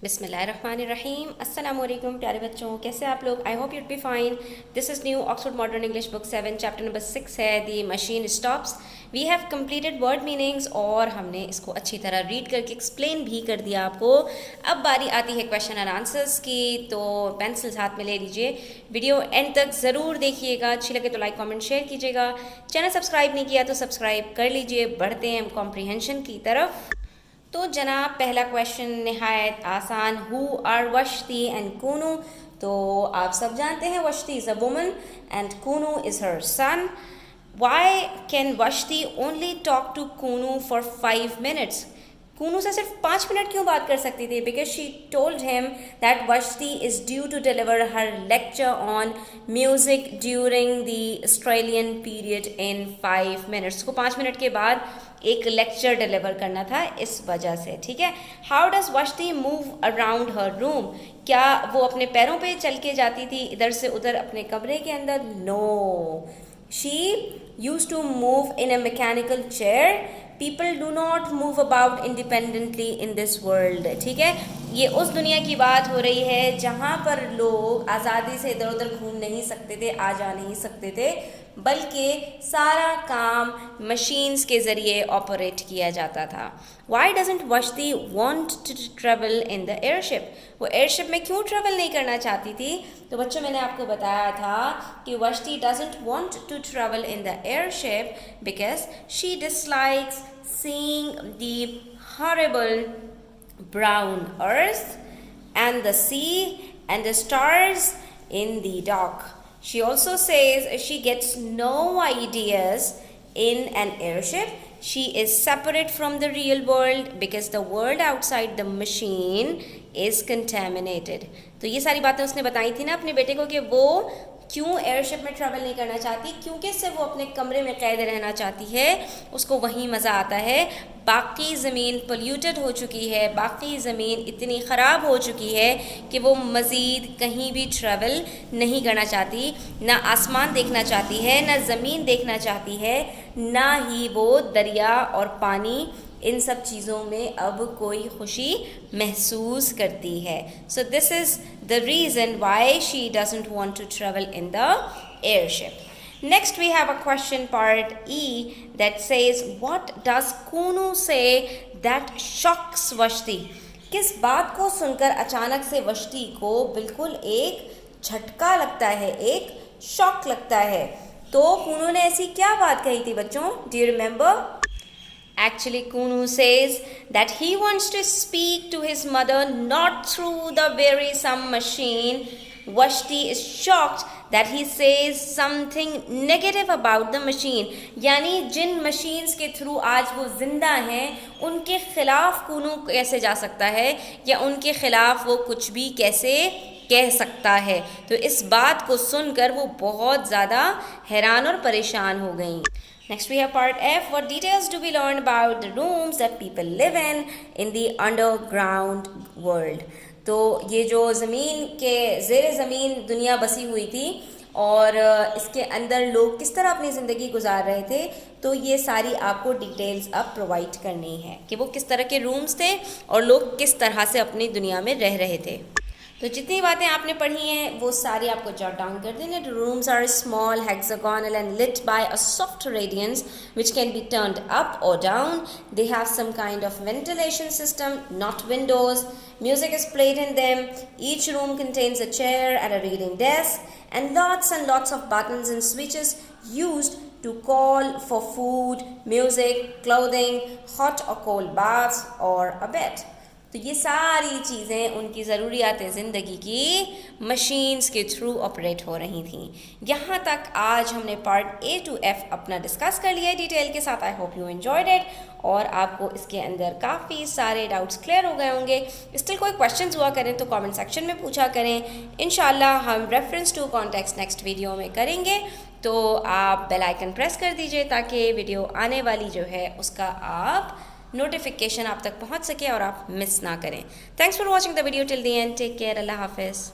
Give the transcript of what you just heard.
बिस्मिल्लाहिर्रहमानिर्रहीम। अस्सलाम वालेकुम प्यारे बच्चों, कैसे आप लोग? I hope you'd be fine. This is new Oxford modern English book 7 chapter number 6 है the machine stops. We have completed word meanings और हमने इसको अच्छी तरह रीड करके एक्सप्लेन भी कर दिया आपको। अब बारी आती है क्वेश्चन एंड आंसर्स की, तो पेंसिल्स हाथ में ले लीजिए। वीडियो एंड तक ज़रूर देखिएगा, अच्छी लगे तो लाइक कमेंट शेयर कीजिएगा। चैनल सब्सक्राइब नहीं किया तो सब्सक्राइब कर लीजिए। बढ़ते हैं हम कॉम्प्रीहेंशन की तरफ। तो जनाब पहला क्वेश्चन नहायत आसान, हु आर वश्ती एंड कूनू। तो आप सब जानते हैं Vashti is a woman and Kuno is her son. Why can Vashti only talk to Kuno for 5 minutes? Kuno से सिर्फ 5 मिनट क्यों बात कर सकती थी? Because she told him that Vashti is due to deliver her lecture on music during the Australian period in 5 minutes. को 5 minute के बाद एक लेक्चर डिलीवर करना था, इस वजह से। ठीक है। How does Vashti move around her room? क्या वो अपने पैरों पे चल के जाती थी इधर से उधर अपने कमरे के अंदर? No, she use to move in a mechanical chair. People do not move about independently in this world. ठीक है, ये उस दुनिया की बात हो रही है जहाँ पर लोग आज़ादी से इधर उधर घूम नहीं सकते थे, आ जा नहीं सकते थे, बल्कि सारा काम मशीन्स के ज़रिए ऑपरेट किया जाता था। Why doesn't Vashti want to travel in the airship? वो एयरशिप में क्यों ट्रेवल नहीं करना चाहती थी? तो बच्चों, मैंने आपको बताया था कि Vashti doesn't want to travel in the airship because she dislikes seeing the horrible brown earth and the sea and the stars in the dark. She also says she gets no ideas in an airship. She is separate from the real world because the world outside the machine is contaminated. तो ये सारी बातें उसने बताई थी ना अपने बेटे को कि वो क्यों एयरशिप में ट्रैवल नहीं करना चाहती, क्योंकि सिर्फ वो अपने कमरे में कैद रहना चाहती है, उसको वहीं मज़ा आता है। बाकी ज़मीन पोल्यूटेड हो चुकी है, बाकी ज़मीन इतनी ख़राब हो चुकी है कि वो मज़ीद कहीं भी ट्रैवल नहीं करना चाहती। ना आसमान देखना चाहती है, ना ज़मीन देखना चाहती है, ना ही वो दरिया और पानी, इन सब चीज़ों में अब कोई खुशी महसूस करती है। So this is the reason why she doesn't want to travel in the airship. Next we have a question part E that says what does Kunu say that shocks Vashti? किस बात को सुनकर अचानक से वश्ती को बिल्कुल एक झटका लगता है, एक शॉक लगता है? तो कूनू ने ऐसी क्या बात कही थी बच्चों? Do you remember? Actually, Kunu says that he wants to speak to his mother not through the wearisome machine. Vashti is shocked that he says something negative about the machine. यानी जिन मशीन्स के through आज वो जिंदा हैं, उनके खिलाफ कूनू कैसे जा सकता है, या उनके खिलाफ वो कुछ भी कैसे कह सकता है? तो इस बात को सुनकर वो बहुत ज़्यादा हैरान और परेशान हो गई। Next we have part F. What details do we learn about the rooms that people live in the underground world? तो ये जो ज़मीन के ज़ेरे ज़मीन दुनिया बसी हुई थी और इसके अंदर लोग किस तरह अपनी ज़िंदगी गुजार रहे थे, तो ये सारी आपको डिटेल्स अब प्रोवाइड करनी है कि वो किस तरह के रूम्स थे और लोग किस तरह से अपनी दुनिया में रह रहे थे। तो जितनी बातें आपने पढ़ी हैं वो सारी आपको जॉट डाउन कर देंगे। The rooms are small, hexagonal and lit by a soft radiance which can be turned up or down. They have some kind of ventilation system, not windows. Music is played in them. Each room contains a chair and a reading desk and lots of buttons and switches used to call for food, music, clothing, hot or cold baths or a bed. तो ये सारी चीज़ें उनकी ज़रूरियात ज़िंदगी की machines के through operate हो रही थी। यहाँ तक आज हमने पार्ट A to F अपना डिस्कस कर लिया है डिटेल के साथ। I hope you enjoyed it और आपको इसके अंदर काफ़ी सारे डाउट्स क्लियर हो गए होंगे। स्टिल कोई क्वेश्चंस हुआ करें तो कमेंट सेक्शन में पूछा करें। इंशाल्लाह हम reference to context next video में करेंगे। तो आप बेल आइकन प्रेस कर दीजिए ताकि वीडियो आने वाली जो है उसका आप नोटिफिकेशन आप तक पहुंच सके और आप मिस ना करें। Thanks for watching the video till the end. Take care. अल्लाह हाफिज़।